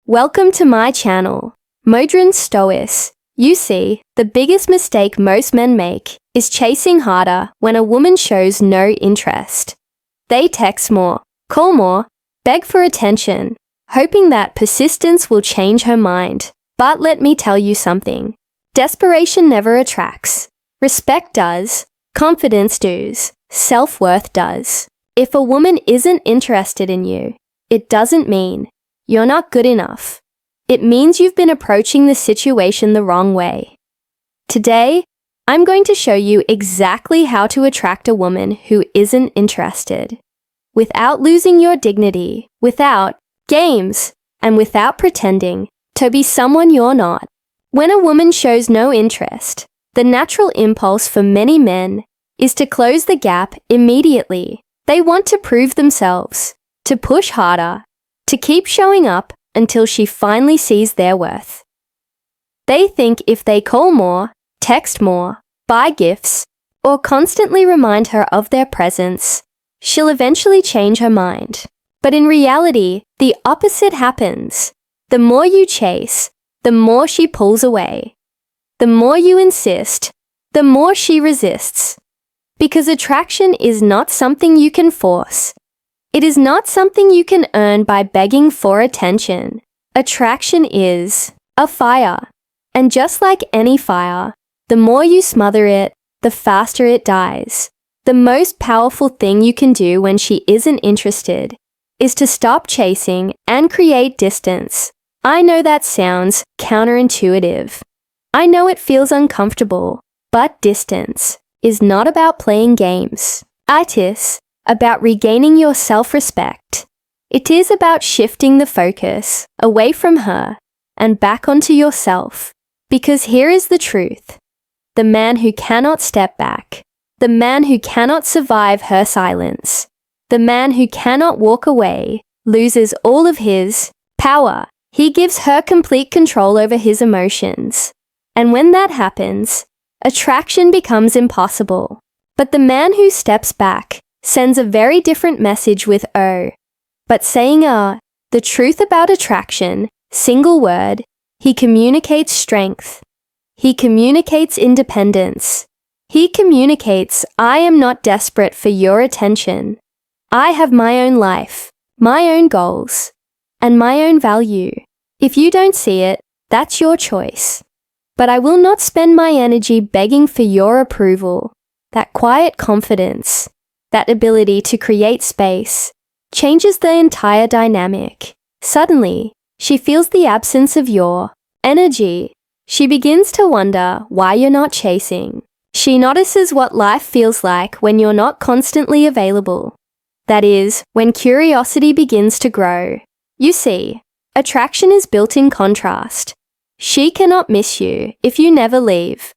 Welcome to my channel, Modern Stoic. You see, the biggest mistake most men make is chasing harder when a woman shows no interest. They text more, call more, beg for attention, hoping that persistence will change her mind. But let me tell you something. Desperation never attracts. Respect does. Confidence does. Self-worth does. If a woman isn't interested in you, it doesn't mean you're not good enough. It means you've been approaching the situation the wrong way. Today, I'm going to show you exactly how to attract a woman who isn't interested, without losing your dignity, without games, and without pretending to be someone you're not. When a woman shows no interest, the natural impulse for many men is to close the gap immediately. They want to prove themselves, to push harder, to keep showing up until she finally sees their worth. They think if they call more, text more, buy gifts, or constantly remind her of their presence, she'll eventually change her mind. But in reality, the opposite happens. The more you chase, the more she pulls away. The more you insist, the more she resists. Because attraction is not something you can force. It is not something you can earn by begging for attention. Attraction is a fire. And just like any fire, the more you smother it, the faster it dies. The most powerful thing you can do when she isn't interested is to stop chasing and create distance. I know that sounds counterintuitive. I know it feels uncomfortable, but distance is not about playing games. It is about regaining your self-respect. It is about shifting the focus away from her and back onto yourself. Because here is the truth. The man who cannot step back, the man who cannot survive her silence, the man who cannot walk away loses all of his power. He gives her complete control over his emotions. And when that happens, attraction becomes impossible. But the man who steps back sends a very different message with O. But saying the truth about attraction, single word, he communicates strength. He communicates independence. He communicates, I am not desperate for your attention. I have my own life, my own goals, and my own value. If you don't see it, that's your choice. But I will not spend my energy begging for your approval. That quiet confidence, that ability to create space, changes the entire dynamic. Suddenly, she feels the absence of your energy. She begins to wonder why you're not chasing. She notices what life feels like when you're not constantly available. That is, when curiosity begins to grow. You see, attraction is built in contrast. She cannot miss you if you never leave.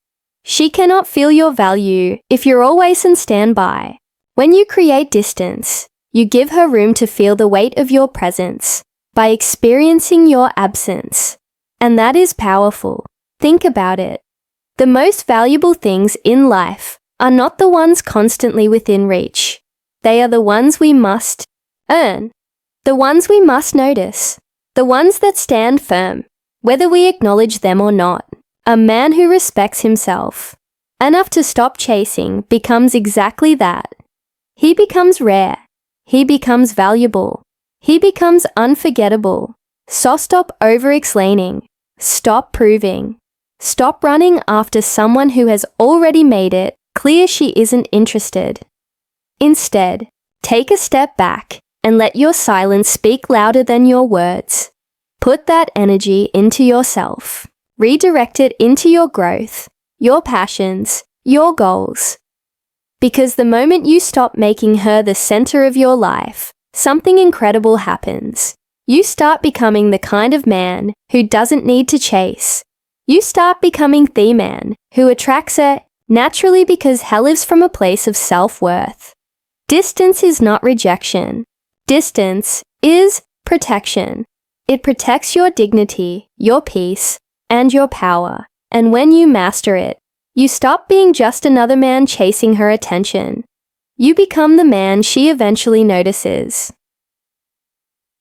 She cannot feel your value if you're always on standby. When you create distance, you give her room to feel the weight of your presence by experiencing your absence. And that is powerful. Think about it. The most valuable things in life are not the ones constantly within reach. They are the ones we must earn, the ones we must notice, the ones that stand firm, whether we acknowledge them or not. A man who respects himself enough to stop chasing becomes exactly that. He becomes rare. He becomes valuable. He becomes unforgettable. So stop over-explaining. Stop proving. Stop running after someone who has already made it clear she isn't interested. Instead, take a step back and let your silence speak louder than your words. Put that energy into yourself. Redirect it into your growth, your passions, your goals. Because the moment you stop making her the center of your life, something incredible happens. You start becoming the kind of man who doesn't need to chase. You start becoming the man who attracts her naturally because he lives from a place of self-worth. Distance is not rejection. Distance is protection. It protects your dignity, your peace, and your power. And when you master it, you stop being just another man chasing her attention. You become the man she eventually notices.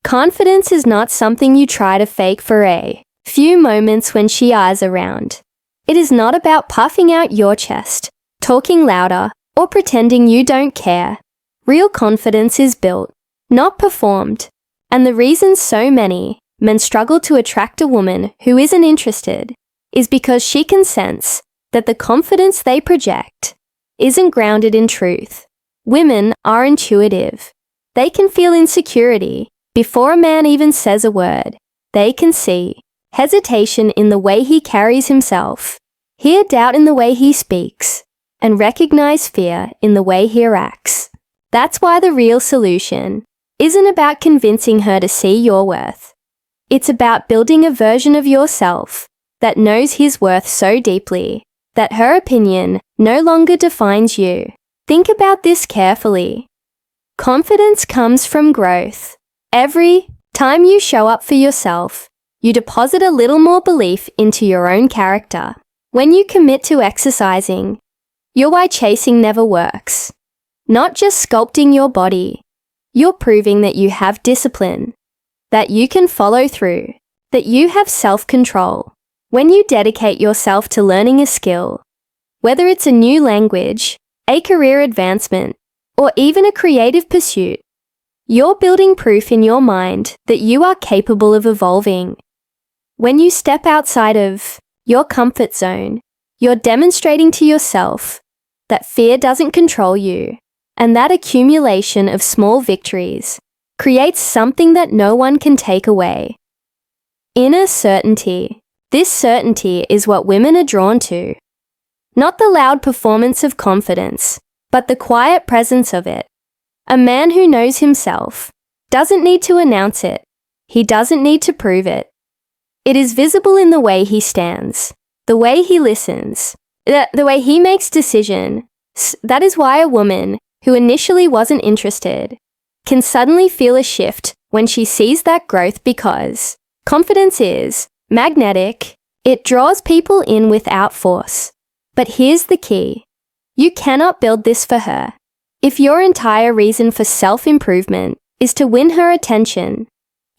Confidence is not something you try to fake for a few moments when she eyes around. It is not about puffing out your chest, talking louder, or pretending you don't care. Real confidence is built, not performed. And the reason so many men struggle to attract a woman who isn't interested is because she can sense that the confidence they project isn't grounded in truth. Women are intuitive. They can feel insecurity before a man even says a word. They can see hesitation in the way he carries himself, hear doubt in the way he speaks, and recognize fear in the way he acts. That's why the real solution isn't about convincing her to see your worth. It's about building a version of yourself that knows his worth so deeply that her opinion no longer defines you. Think about this carefully. Confidence comes from growth. Every time you show up for yourself, you deposit a little more belief into your own character. When you commit to exercising, you're why chasing never works. Not just sculpting your body, you're proving that you have discipline, that you can follow through, that you have self-control. When you dedicate yourself to learning a skill, whether it's a new language, a career advancement, or even a creative pursuit, you're building proof in your mind that you are capable of evolving. When you step outside of your comfort zone, you're demonstrating to yourself that fear doesn't control you, and that accumulation of small victories creates something that no one can take away. Inner certainty. This certainty is what women are drawn to. Not the loud performance of confidence, but the quiet presence of it. A man who knows himself doesn't need to announce it. He doesn't need to prove it. It is visible in the way he stands, the way he listens, the way he makes decisions. That is why a woman who initially wasn't interested can suddenly feel a shift when she sees that growth, because confidence is magnetic. It draws people in without force. But here's the key. You cannot build this for her. If your entire reason for self-improvement is to win her attention,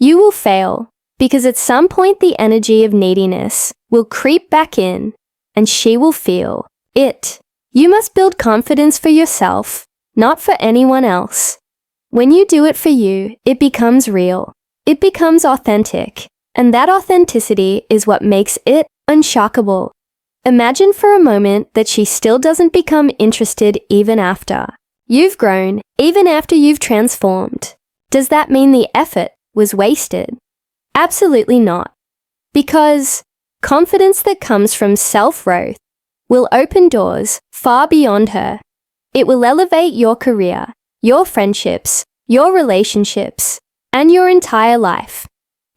you will fail, because at some point the energy of neediness will creep back in and she will feel it. You must build confidence for yourself, not for anyone else. When you do it for you, it becomes real. It becomes authentic. And that authenticity is what makes it unshockable. Imagine for a moment that she still doesn't become interested even after you've grown, even after you've transformed. Does that mean the effort was wasted? Absolutely not. Because confidence that comes from self-growth will open doors far beyond her. It will elevate your career, your friendships, your relationships, and your entire life.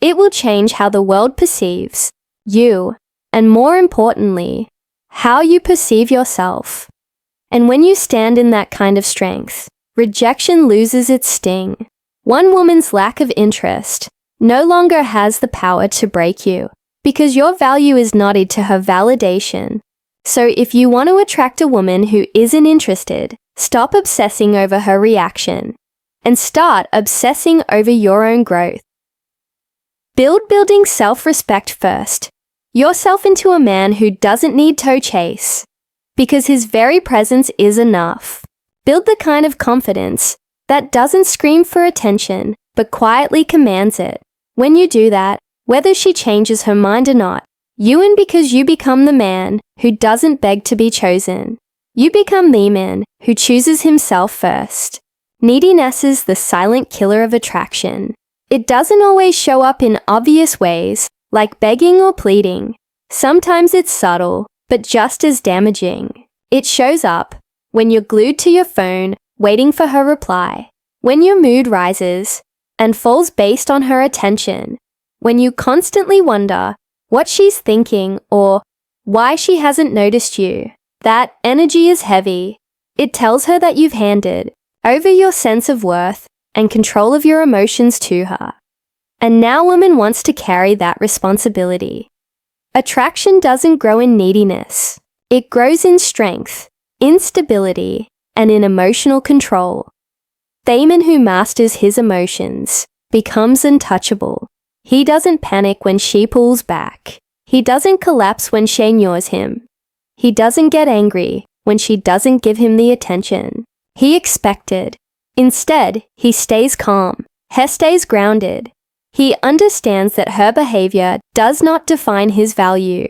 It will change how the world perceives you, and more importantly, how you perceive yourself. And when you stand in that kind of strength, rejection loses its sting. One woman's lack of interest no longer has the power to break you, because your value is knotted to her validation. So if you want to attract a woman who isn't interested, stop obsessing over her reaction and start obsessing over your own growth. Building self-respect first. Yourself into a man who doesn't need to chase, because his very presence is enough. Build the kind of confidence that doesn't scream for attention, but quietly commands it. When you do that, whether she changes her mind or not, you win, because you become the man who doesn't beg to be chosen. You become the man who chooses himself first. Neediness is the silent killer of attraction. It doesn't always show up in obvious ways, like begging or pleading. Sometimes it's subtle, but just as damaging. It shows up when you're glued to your phone, waiting for her reply, when your mood rises and falls based on her attention, when you constantly wonder what she's thinking or why she hasn't noticed you. That energy is heavy. It tells her that you've handed over your sense of worth and control of your emotions to her. And now woman wants to carry that responsibility. Attraction doesn't grow in neediness. It grows in strength, in stability, and in emotional control. The man who masters his emotions becomes untouchable. He doesn't panic when she pulls back. He doesn't collapse when she ignores him. He doesn't get angry when she doesn't give him the attention he expected. Instead, he stays calm. He stays grounded. He understands that her behavior does not define his value.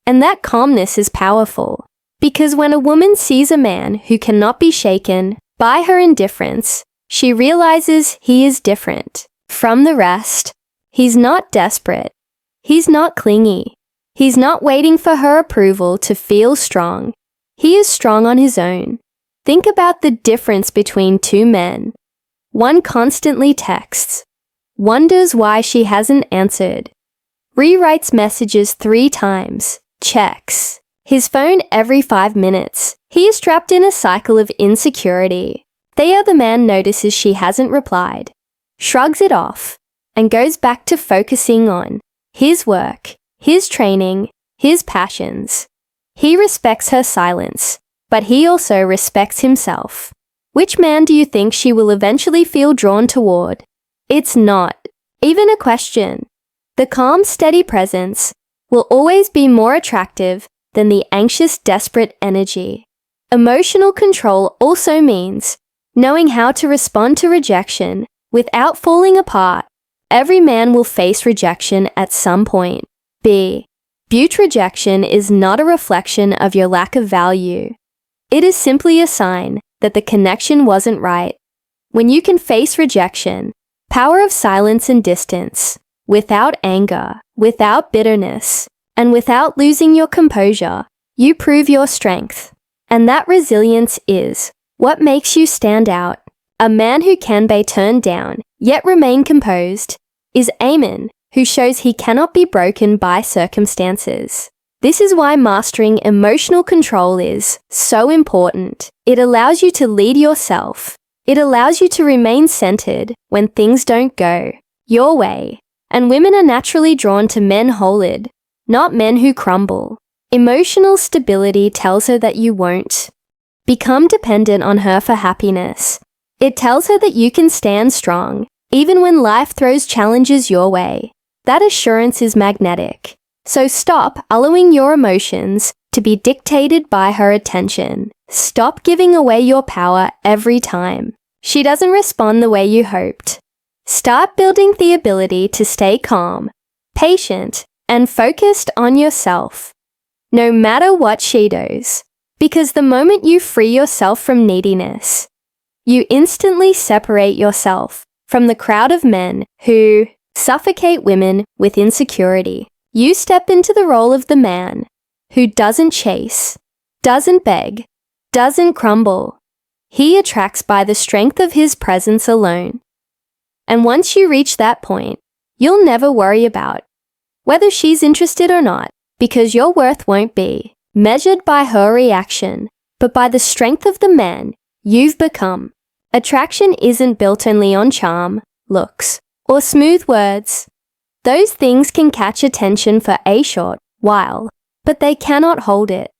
And that calmness is powerful. Because when a woman sees a man who cannot be shaken by her indifference, she realizes he is different from the rest. He's not desperate. He's not clingy. He's not waiting for her approval to feel strong. He is strong on his own. Think about the difference between two men. One constantly texts, wonders why she hasn't answered, rewrites messages 3 times, checks his phone every 5 minutes. He is trapped in a cycle of insecurity. The other man notices she hasn't replied, shrugs it off, and goes back to focusing on his work, his training, his passions. He respects her silence, but he also respects himself. Which man do you think she will eventually feel drawn toward? It's not even a question. The calm, steady presence will always be more attractive than the anxious, desperate energy. Emotional control also means knowing how to respond to rejection without falling apart. Every man will face rejection at some point. But rejection is not a reflection of your lack of value. It is simply a sign that the connection wasn't right. When you can face rejection, power of silence and distance, without anger, without bitterness, and without losing your composure, you prove your strength. And that resilience is what makes you stand out. A man who can be turned down, yet remain composed, is a man who shows he cannot be broken by circumstances. This is why mastering emotional control is so important. It allows you to lead yourself. It allows you to remain centered when things don't go your way. And women are naturally drawn to men wholehearted, not men who crumble. Emotional stability tells her that you won't become dependent on her for happiness. It tells her that you can stand strong, even when life throws challenges your way. That assurance is magnetic. So stop allowing your emotions to be dictated by her attention. Stop giving away your power every time she doesn't respond the way you hoped. Start building the ability to stay calm, patient, and focused on yourself, no matter what she does. Because the moment you free yourself from neediness, you instantly separate yourself from the crowd of men who suffocate women with insecurity. You step into the role of the man who doesn't chase, doesn't beg, doesn't crumble. He attracts by the strength of his presence alone. And once you reach that point, you'll never worry about whether she's interested or not, because your worth won't be measured by her reaction, but by the strength of the man you've become. Attraction isn't built only on charm, looks, or smooth words. Those things can catch attention for a short while, but they cannot hold it.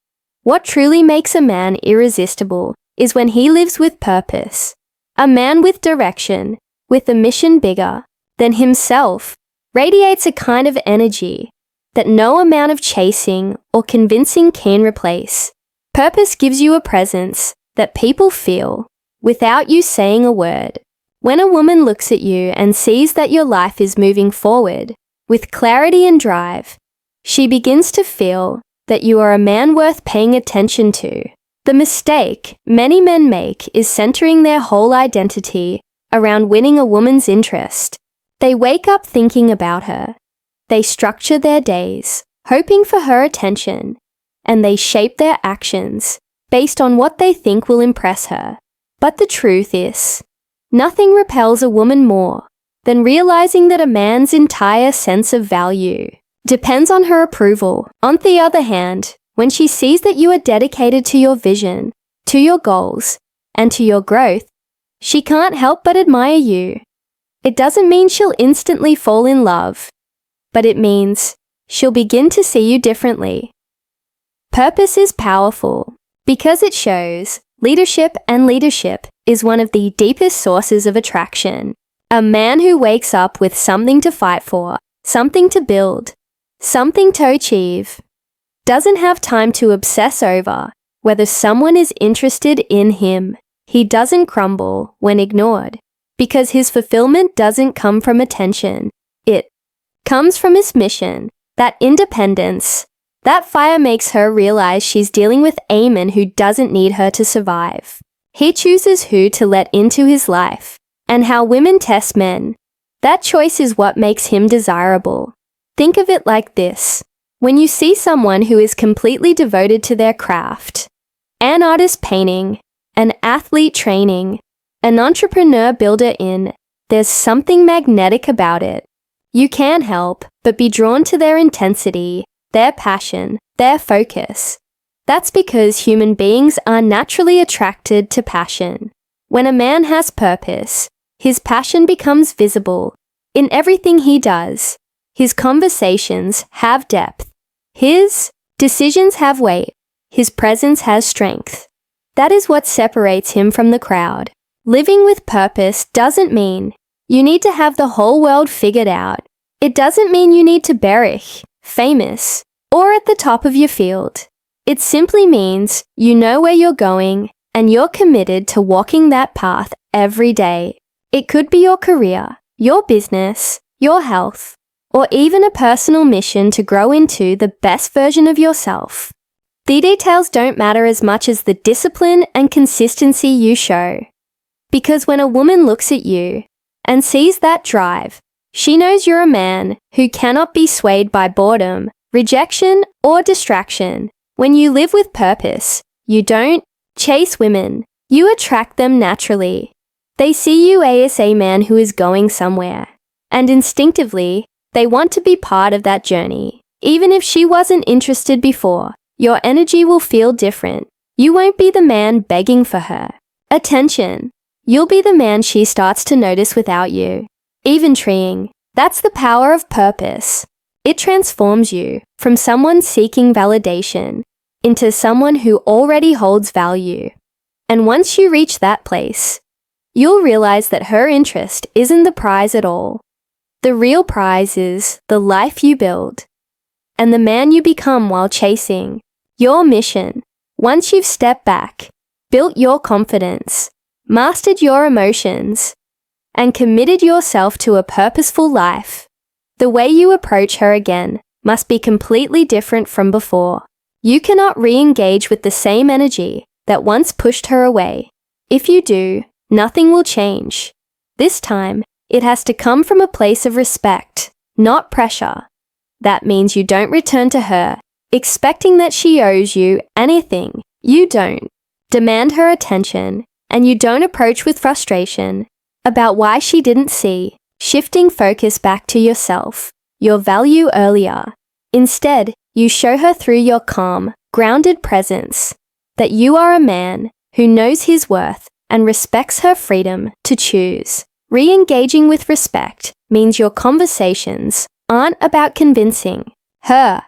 What truly makes a man irresistible is when he lives with purpose. A man with direction, with a mission bigger than himself, radiates a kind of energy that no amount of chasing or convincing can replace. Purpose gives you a presence that people feel without you saying a word. When a woman looks at you and sees that your life is moving forward with clarity and drive, she begins to feel that you are a man worth paying attention to. The mistake many men make is centering their whole identity around winning a woman's interest. They wake up thinking about her. They structure their days, hoping for her attention, and they shape their actions based on what they think will impress her. But the truth is, nothing repels a woman more than realizing that a man's entire sense of value depends on her approval. On the other hand, when she sees that you are dedicated to your vision, to your goals, and to your growth, she can't help but admire you. It doesn't mean she'll instantly fall in love, but it means she'll begin to see you differently. Purpose is powerful because it shows leadership, and leadership is one of the deepest sources of attraction. A man who wakes up with something to fight for, something to build, something to achieve. Doesn't have time to obsess over whether someone is interested in him. He doesn't crumble when ignored, because his fulfillment doesn't come from attention. It comes from his mission, that independence. That fire makes her realize she's dealing with a man who doesn't need her to survive. He chooses who to let into his life, and how women test men. That choice is what makes him desirable. Think of it like this. When you see someone who is completely devoted to their craft, an artist painting, an athlete training, an entrepreneur builder in, there's something magnetic about it. You can't help but be drawn to their intensity, their passion, their focus. That's because human beings are naturally attracted to passion. When a man has purpose, his passion becomes visible in everything he does. His conversations have depth. His decisions have weight. His presence has strength. That is what separates him from the crowd. Living with purpose doesn't mean you need to have the whole world figured out. It doesn't mean you need to be rich, famous, or at the top of your field. It simply means you know where you're going and you're committed to walking that path every day. It could be your career, your business, your health, or even a personal mission to grow into the best version of yourself. The details don't matter as much as the discipline and consistency you show. Because when a woman looks at you and sees that drive, she knows you're a man who cannot be swayed by boredom, rejection, or distraction. When you live with purpose, you don't chase women. You attract them naturally. They see you as a man who is going somewhere, and instinctively, they want to be part of that journey. Even if she wasn't interested before, your energy will feel different. You won't be the man begging for her attention. You'll be the man she starts to notice without you. Even treeing, that's the power of purpose. It transforms you from someone seeking validation into someone who already holds value. And once you reach that place, you'll realize that her interest isn't the prize at all. The real prize is the life you build and the man you become while chasing your mission. Once you've stepped back, built your confidence, mastered your emotions, and committed yourself to a purposeful life, the way you approach her again must be completely different from before. You cannot re-engage with the same energy that once pushed her away. If you do, nothing will change. This time, it has to come from a place of respect, not pressure. That means you don't return to her, expecting that she owes you anything. You don't demand her attention, and you don't approach with frustration about why she didn't see, shifting focus back to yourself, your value earlier. Instead, you show her through your calm, grounded presence that you are a man who knows his worth and respects her freedom to choose. Re-engaging with respect means your conversations aren't about convincing her.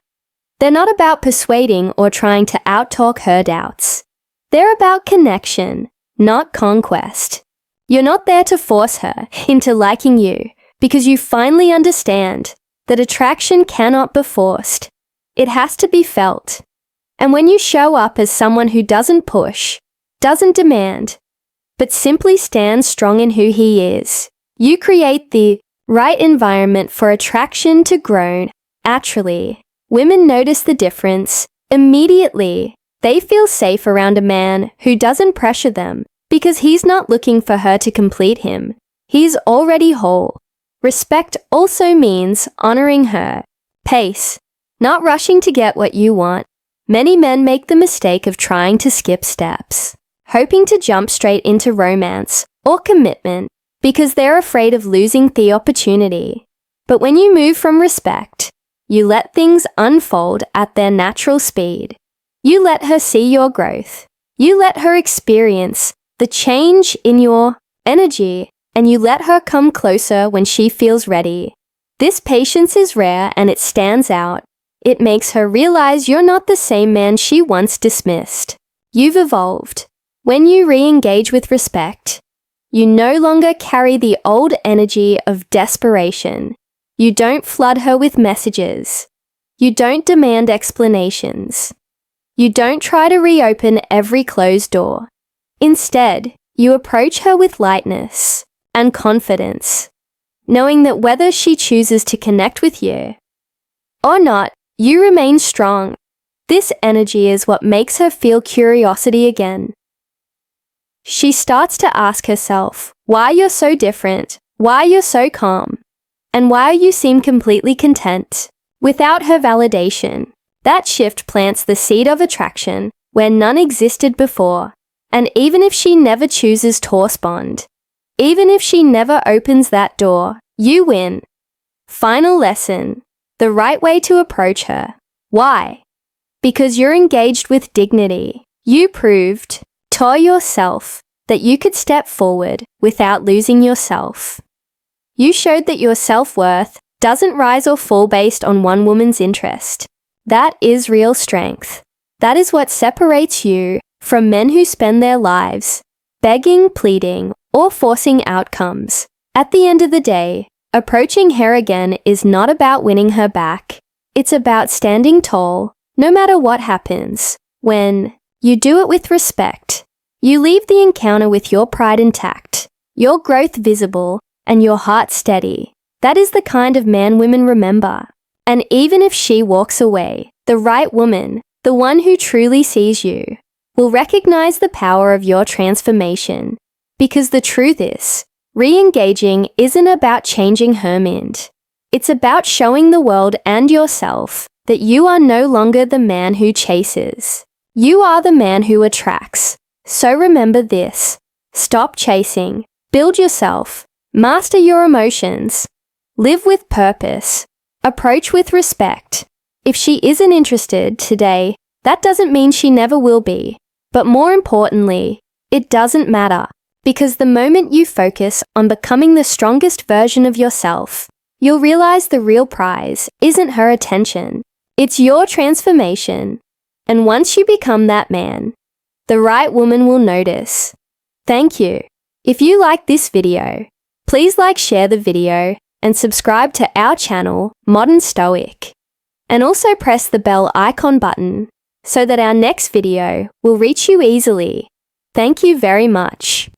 They're not about persuading or trying to out-talk her doubts. They're about connection, not conquest. You're not there to force her into liking you because you finally understand that attraction cannot be forced. It has to be felt. And when you show up as someone who doesn't push, doesn't demand, but simply stands strong in who he is, you create the right environment for attraction to grow naturally. Women notice the difference immediately. They feel safe around a man who doesn't pressure them because he's not looking for her to complete him. He's already whole. Respect also means honoring her pace, not rushing to get what you want. Many men make the mistake of trying to skip steps, hoping to jump straight into romance or commitment because they're afraid of losing the opportunity. But when you move from respect, you let things unfold at their natural speed. You let her see your growth. You let her experience the change in your energy, and you let her come closer when she feels ready. This patience is rare and it stands out. It makes her realize you're not the same man she once dismissed. You've evolved. When you re-engage with respect, You no longer carry the old energy of desperation. You don't flood her with messages. You don't demand explanations. You don't try to reopen every closed door. Instead, you approach her with lightness and confidence, knowing that whether she chooses to connect with you or not, you remain strong. This energy is what makes her feel curiosity again. She starts to ask herself why you're so different, why you're so calm, and why you seem completely content. Without her validation, that shift plants the seed of attraction where none existed before. And even if she never chooses to respond, even if she never opens that door, you win. Final lesson: the right way to approach her. Why? Because you're engaged with dignity. You proved to yourself that you could step forward without losing yourself. You showed that your self-worth doesn't rise or fall based on one woman's interest. That is real strength. That is what separates you from men who spend their lives begging, pleading, or forcing outcomes. At the end of the day, approaching her again is not about winning her back. It's about standing tall, no matter what happens. When you do it with respect, you leave the encounter with your pride intact, your growth visible, and your heart steady. That is the kind of man women remember. And even if she walks away, the right woman, the one who truly sees you, will recognize the power of your transformation. Because the truth is, re-engaging isn't about changing her mind. It's about showing the world and yourself that you are no longer the man who chases. You are the man who attracts. So remember this: stop chasing, build yourself, master your emotions, live with purpose, approach with respect. If she isn't interested today, that doesn't mean she never will be. But more importantly, it doesn't matter, because the moment you focus on becoming the strongest version of yourself, you'll realize the real prize isn't her attention. It's your transformation. And once you become that man, the right woman will notice. Thank you. If you like this video, please share the video, and subscribe to our channel, Modern Stoic. And also press the bell icon button so that our next video will reach you easily. Thank you very much.